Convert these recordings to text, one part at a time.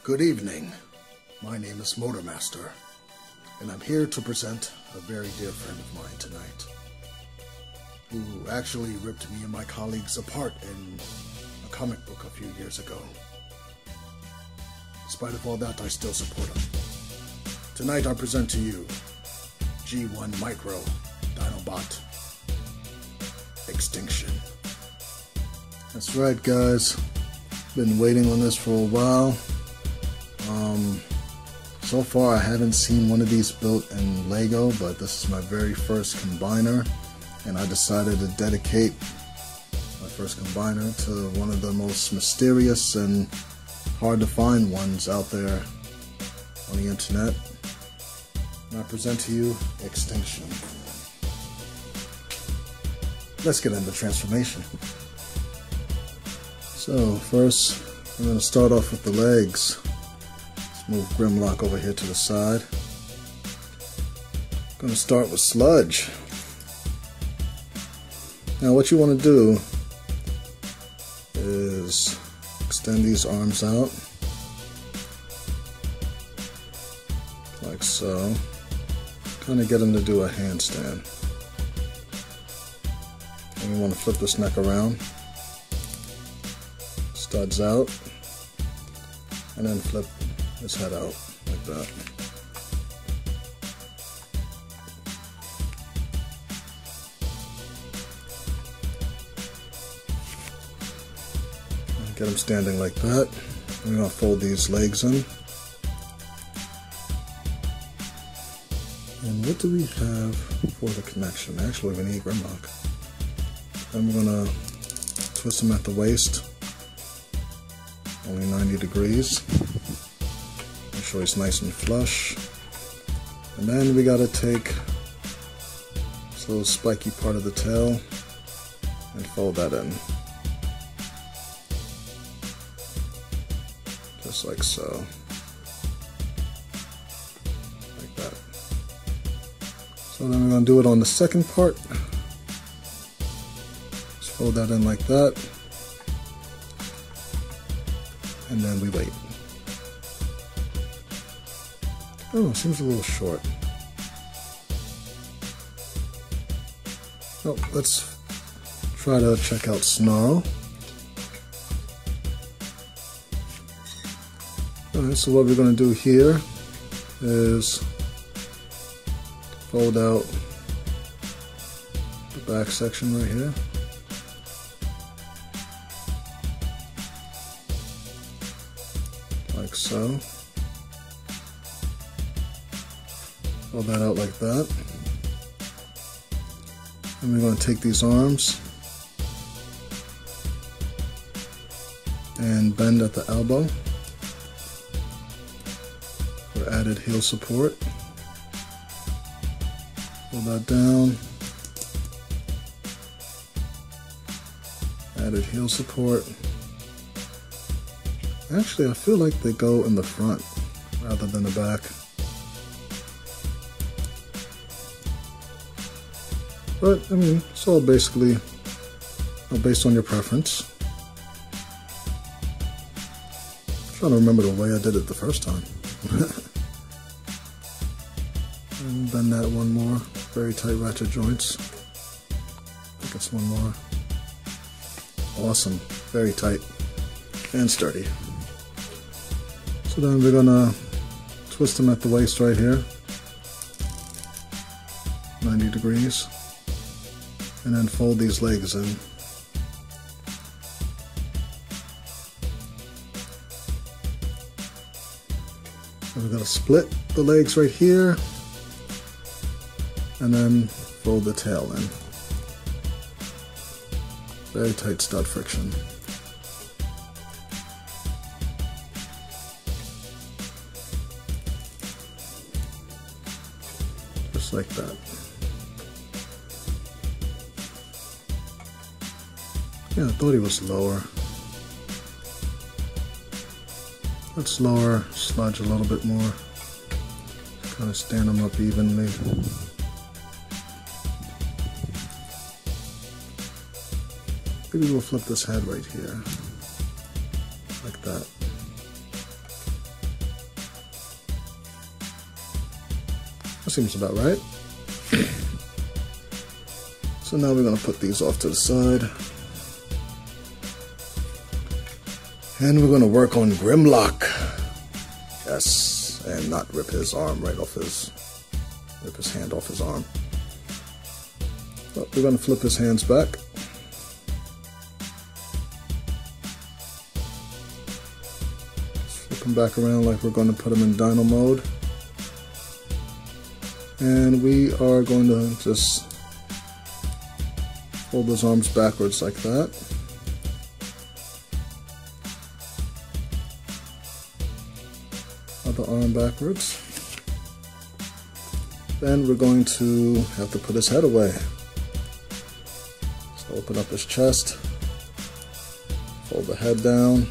Good evening. My name is Motormaster, and I'm here to present a very dear friend of mine tonight, who actually ripped me and my colleagues apart in a comic book a few years ago. In spite of all that, I still support him. Tonight I present to you G1 Micro Dinobot Extinction. That's right, guys. Been waiting on this for a while. So far I haven't seen one of these built in Lego, but this is my very first combiner, and I decided to dedicate my first combiner to one of the most mysterious and hard to find ones out there on the internet. And I present to you Extinction. Let's get into transformation. So first, I'm going to start off with the legs. Let's move Grimlock over here to the side. I'm going to start with Sludge. Now what you want to do is extend these arms out, like so. Kind of get him to do a handstand. And you want to flip this neck around. Studs out, and then flip his head out like that. And get him standing like that. We're going to fold these legs in. And what do we have for the connection? Actually, we need Grimlock. Then we're going to twist him at the waist. Only 90 degrees. Make sure he's nice and flush. And then we gotta take this little spiky part of the tail and fold that in. Just like so. Like that. So then we're gonna do it on the second part. Just fold that in like that. And then we wait. Oh, it seems a little short. Oh, let's try to check out Snarl. Alright, so what we're going to do here is fold out the back section right here. Like so. Fold that out like that. And we're going to take these arms and bend at the elbow for added heel support. Pull that down. Added heel support. Actually, I feel like they go in the front rather than the back. But, I mean, it's all basically based on your preference. I'm trying to remember the way I did it the first time. And bend that one more. Very tight ratchet joints. I think it's one more. Awesome. Very tight and sturdy. So then we're gonna twist them at the waist right here, 90 degrees, and then fold these legs in. And we're gonna split the legs right here, and then fold the tail in. Very tight stud friction. Like that. Yeah, I thought he was lower. Let's lower Sludge a little bit more. Kind of stand him up evenly. Maybe we'll flip this head right here. Like that. seems about right. So now we're going to put these off to the side. And we're going to work on Grimlock. Yes, and not rip his arm right off rip his hand off his arm. But we're going to flip his hands back. Flip him back around like we're going to put him in Dino mode. And we are going to just fold his arms backwards like that. Other arm backwards. Then we're going to have to put his head away. So open up his chest, fold the head down,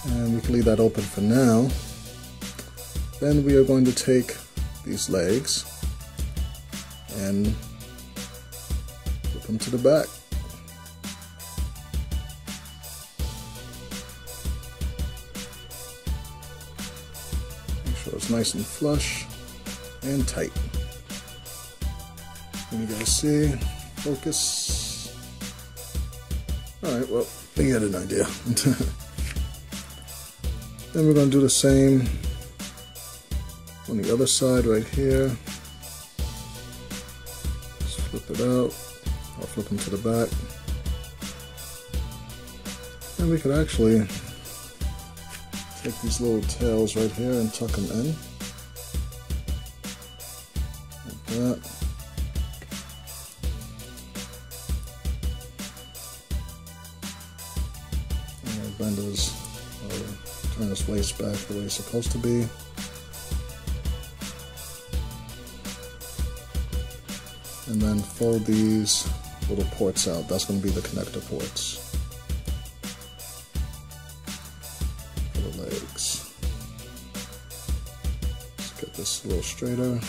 and we can leave that open for now. Then we are going to take these legs and flip them to the back. So it's nice and flush and tight. Can you guys see? Focus. Alright, well, you get an idea. Then we're going to do the same on the other side right here. Just flip it out. I'll flip them to the back. And we could actually take these little tails right here and tuck them in. Like that. And I'll bend his, turn his waist back the way it's supposed to be. And then fold these little ports out. That's going to be the connector ports. Legs. Let's get this a little straighter.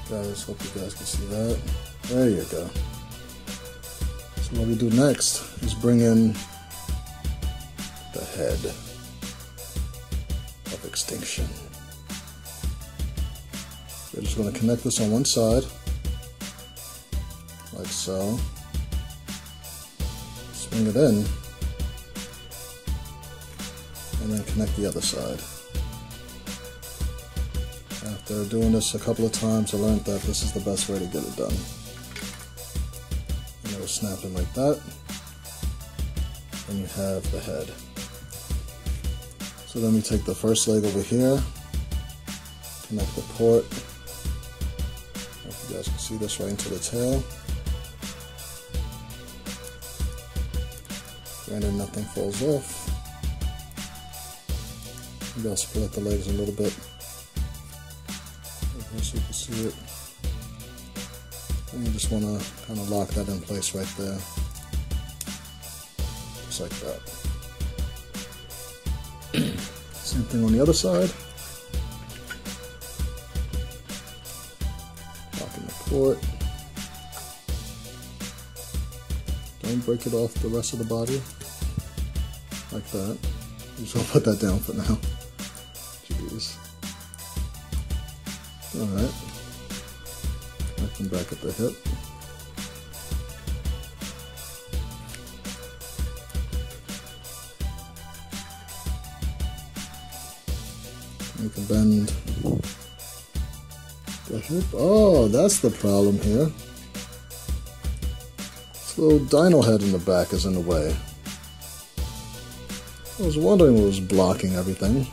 Guys, hope you guys can see that. There you go. So what we do next is bring in the head of Extinction. We're just going to connect this on one side, like so. Swing it in, and then connect the other side. After doing this a couple of times, I learned that this is the best way to get it done. And it'll snap in like that, and you have the head. So then we take the first leg over here, connect the port. I hope you guys can see this right into the tail. Granted, nothing falls off. Maybe I'll split the legs a little bit, so you can see it. And you just want to kind of lock that in place right there, just like that. Same thing on the other side. Locking the port. Don't break it off the rest of the body. Like that. Just gonna put that down for now. Jeez. Alright. Knock them back at the hip. You can bend the hip. Oh, that's the problem here. This little dino head in the back is in the way. I was wondering what was blocking everything.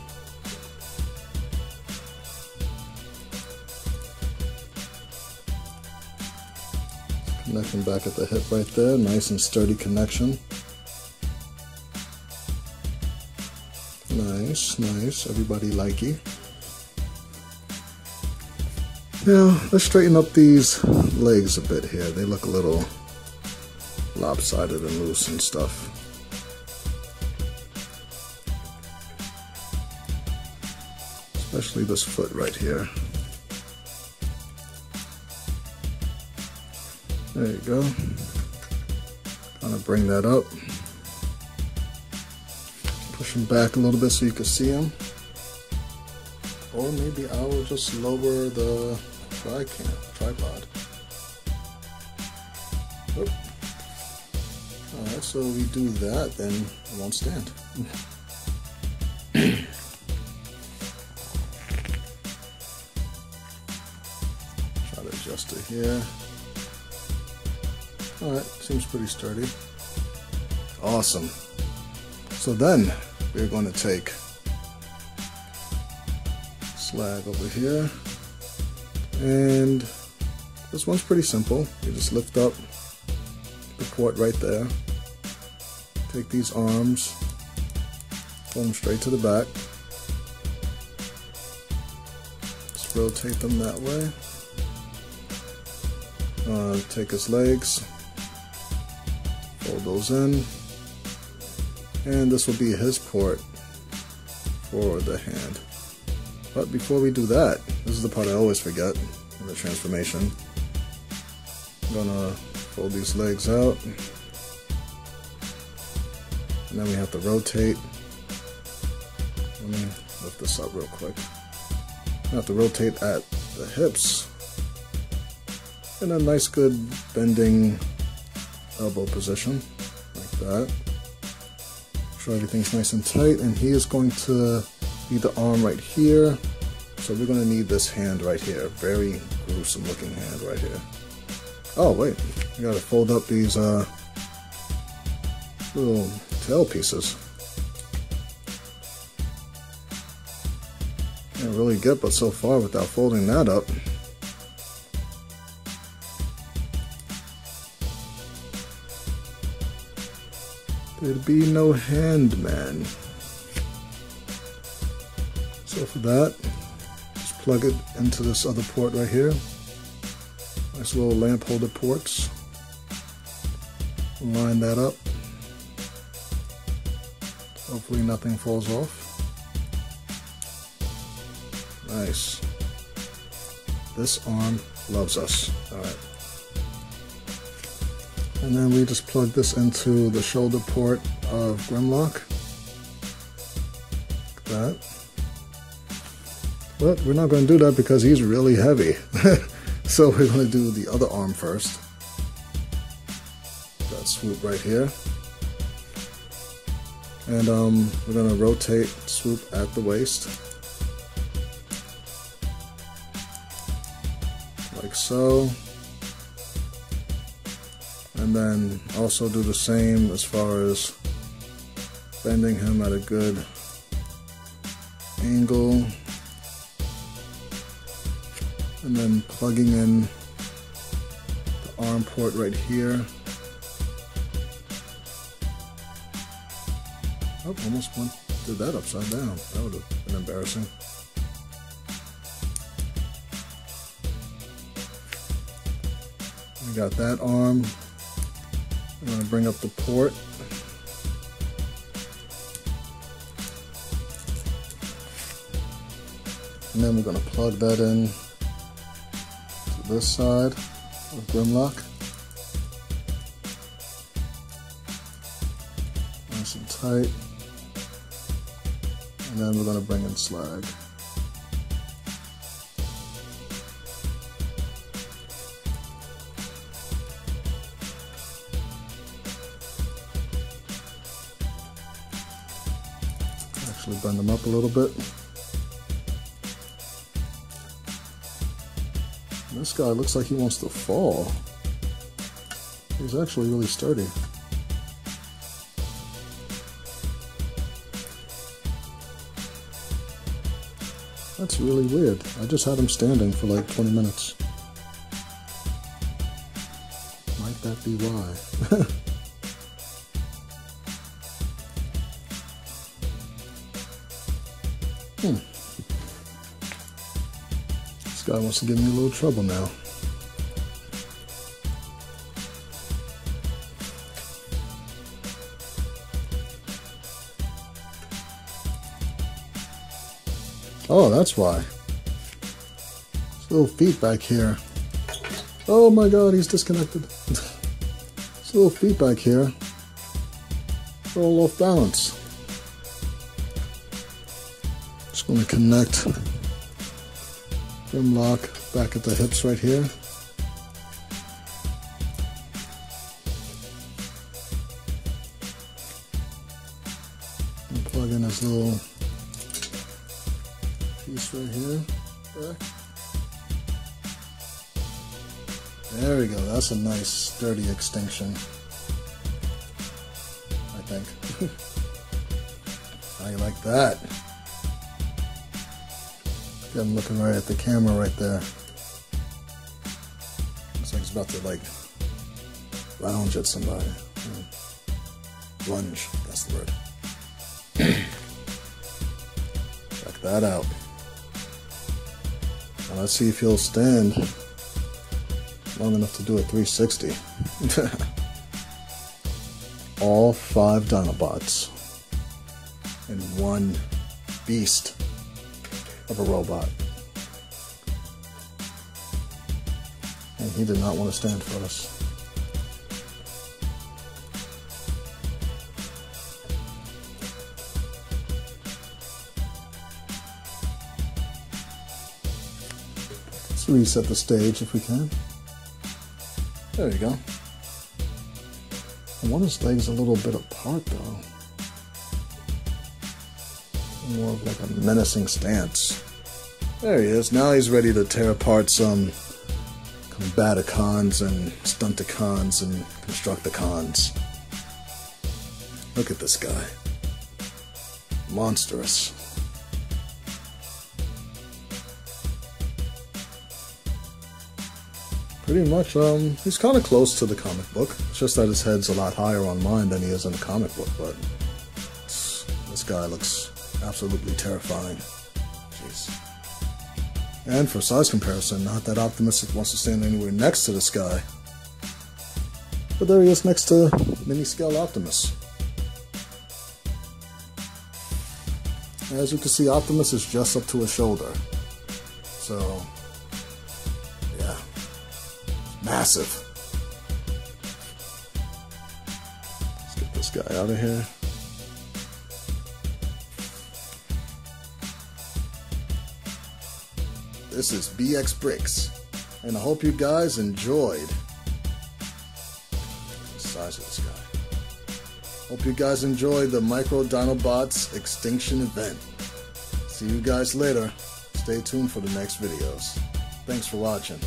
Connecting back at the hip right there, nice and sturdy connection. Nice, nice, everybody likey. Now, let's straighten up these legs a bit here. They look a little lopsided and loose and stuff. Especially this foot right here. There you go. Kind of bring that up. push him back a little bit so you can see him. Or maybe I will just lower the tripod. Oop. Alright, so we do that, then it won't stand. Try to adjust it here. Alright, seems pretty sturdy. Awesome. So then we're going to take Slag over here, and this one's pretty simple. You just lift up the port right there, take these arms, pull them straight to the back, just rotate them that way, take his legs, fold those in, and this will be his port for the hand. But before we do that, this is the part I always forget in the transformation. I'm gonna fold these legs out, and then we have to rotate. Let me lift this up real quick. We have to rotate at the hips in a nice good bending elbow position, like that. Make sure everything's nice and tight, and he is going to be the arm right here. So we're going to need this hand right here. Very gruesome looking hand right here. Oh wait, I gotta fold up these little tail pieces. Can't really get but so far without folding that up. There'd be no hand, man. So for that, just plug it into this other port right here. Nice little lamp holder ports. Line that up. Hopefully nothing falls off. Nice. This arm loves us. Alright. And then we just plug this into the shoulder port of Grimlock. Like that. But we're not going to do that because he's really heavy. So we're going to do the other arm first. That swoop right here. And we're going to rotate, swoop at the waist. Like so. And then also do the same as far as bending him at a good angle. And then plugging in the arm port right here. Oh, almost did that upside down. That would have been embarrassing. We got that arm. I'm going to bring up the port. And then we're going to plug that in to this side of Grimlock. Nice and tight. And then we're going to bring in Slag. Actually bend them up a little bit. This guy looks like he wants to fall. He's actually really sturdy. That's really weird. I just had him standing for like 20 minutes. Might that be why? This guy wants to give me a little trouble now. Oh, that's why. His little feet back here. Oh my god, he's disconnected. His little feet back here are all off balance. Just want to connect Grimlock back at the hips right here. And plug in this little piece right here. Back. There we go. That's a nice sturdy Extinction, I think. How you like that? I'm looking right at the camera right there. Looks like it's about to like lounge at somebody. Lunge, that's the word. Check that out. Now let's see if he'll stand long enough to do a 360. All 5 Dinobots in one beast of a robot. And he did not want to stand for us. Let's reset the stage if we can. There you go. And one of his legs a little bit apart though. More of like a menacing stance. There he is. Now he's ready to tear apart some combaticons and stunticons and constructicons. Look at this guy. Monstrous. Pretty much, he's kind of close to the comic book. It's just that his head's a lot higher on mine than he is in the comic book, but this guy looks absolutely terrifying. Jeez. And for size comparison, not that Optimus wants to stand anywhere next to this guy. But there he is next to mini-scale Optimus. As you can see, Optimus is just up to his shoulder. So, yeah. Massive. Let's get this guy out of here. This is BX Brix, and I hope you guys enjoyed the size of this guy. Hope you guys enjoyed the Micro Dinobots Extinction event. See you guys later. Stay tuned for the next videos. Thanks for watching.